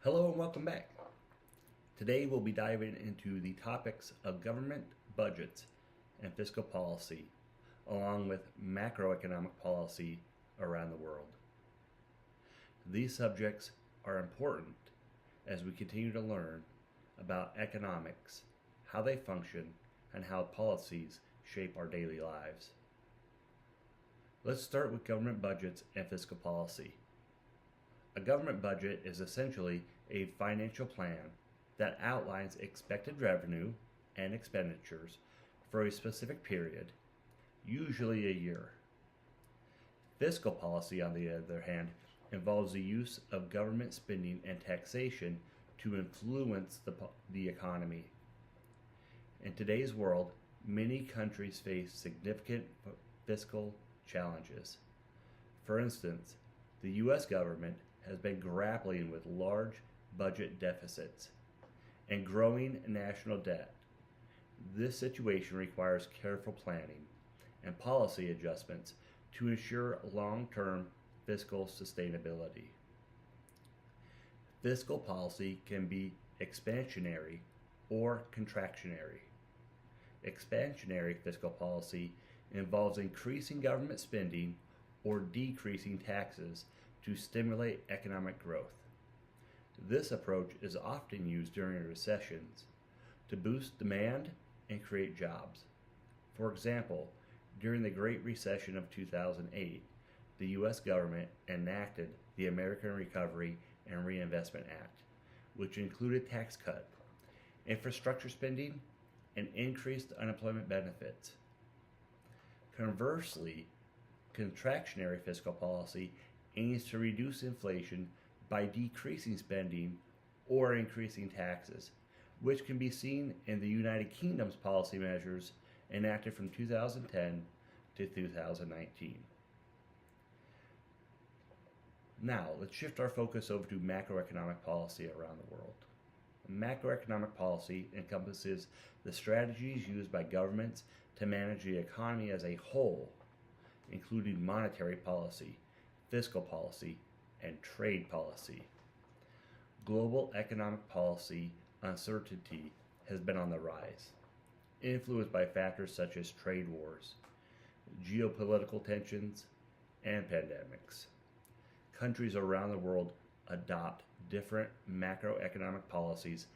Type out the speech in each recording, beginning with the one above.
Hello and welcome back. Today we'll be diving into the topics of government budgets and fiscal policy, along with macroeconomic policy around the world. These subjects are important as we continue to learn about economics, how they function, and how policies shape our daily lives. Let's start with government budgets and fiscal policy. A government budget is essentially a financial plan that outlines expected revenue and expenditures for a specific period, usually a year. Fiscal policy, on the other hand, involves the use of government spending and taxation to influence the economy. In today's world, many countries face significant fiscal challenges. For instance, the U.S. government has been grappling with large budget deficits and growing national debt. This situation requires careful planning and policy adjustments to ensure long-term fiscal sustainability. Fiscal policy can be expansionary or contractionary. Expansionary fiscal policy involves increasing government spending or decreasing taxes to stimulate economic growth. This approach is often used during recessions to boost demand and create jobs. For example, during the Great Recession of 2008, the U.S. government enacted the American Recovery and Reinvestment Act, which included tax cuts, infrastructure spending, and increased unemployment benefits. Conversely, contractionary fiscal policy aims to reduce inflation by decreasing spending or increasing taxes, which can be seen in the United Kingdom's policy measures enacted from 2010 to 2019. Now, let's shift our focus over to macroeconomic policy around the world. Macroeconomic policy encompasses the strategies used by governments to manage the economy as a whole, including monetary policy, fiscal policy, and trade policy. Global economic policy uncertainty has been on the rise, influenced by factors such as trade wars, geopolitical tensions, and pandemics. Countries around the world adopt different macroeconomic policies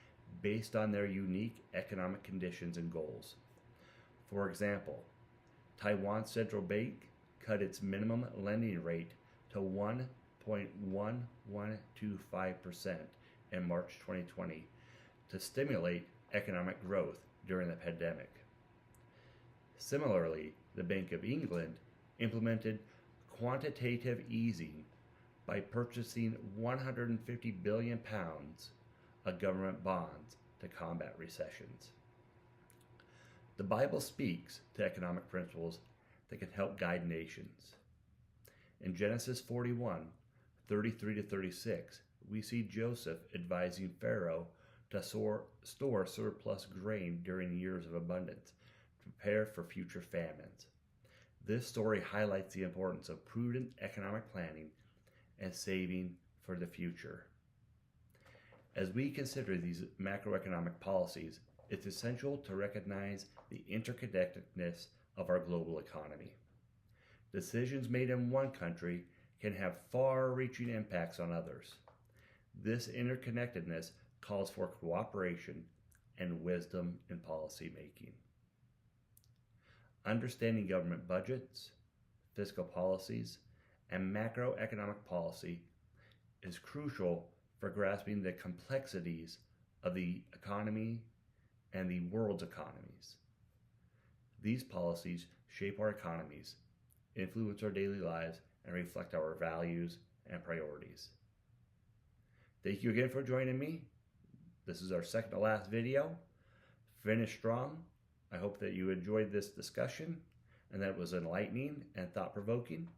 based on their unique economic conditions and goals. For example, Taiwan's central bank cut its minimum lending rate to 1.1125% in March 2020 to stimulate economic growth during the pandemic. Similarly, the Bank of England implemented quantitative easing by purchasing £150 billion of government bonds to combat recessions. The Bible speaks to economic principles that can help guide nations. In Genesis 41:33-36, we see Joseph advising Pharaoh to store surplus grain during years of abundance to prepare for future famines. This story highlights the importance of prudent economic planning and saving for the future. As we consider these macroeconomic policies, it's essential to recognize the interconnectedness of our global economy. Decisions made in one country can have far-reaching impacts on others. This interconnectedness calls for cooperation and wisdom in policy making. Understanding government budgets, fiscal policies, and macroeconomic policy is crucial for grasping the complexities of the economy and the world's economies. These policies shape our economies, influence our daily lives, and reflect our values and priorities. Thank you again for joining me. This is our second to last video. Finish strong. I hope that you enjoyed this discussion and that it was enlightening and thought-provoking.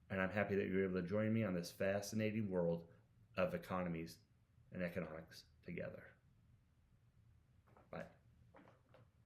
And I'm happy that you were able to join me on this fascinating world of economies and economics together.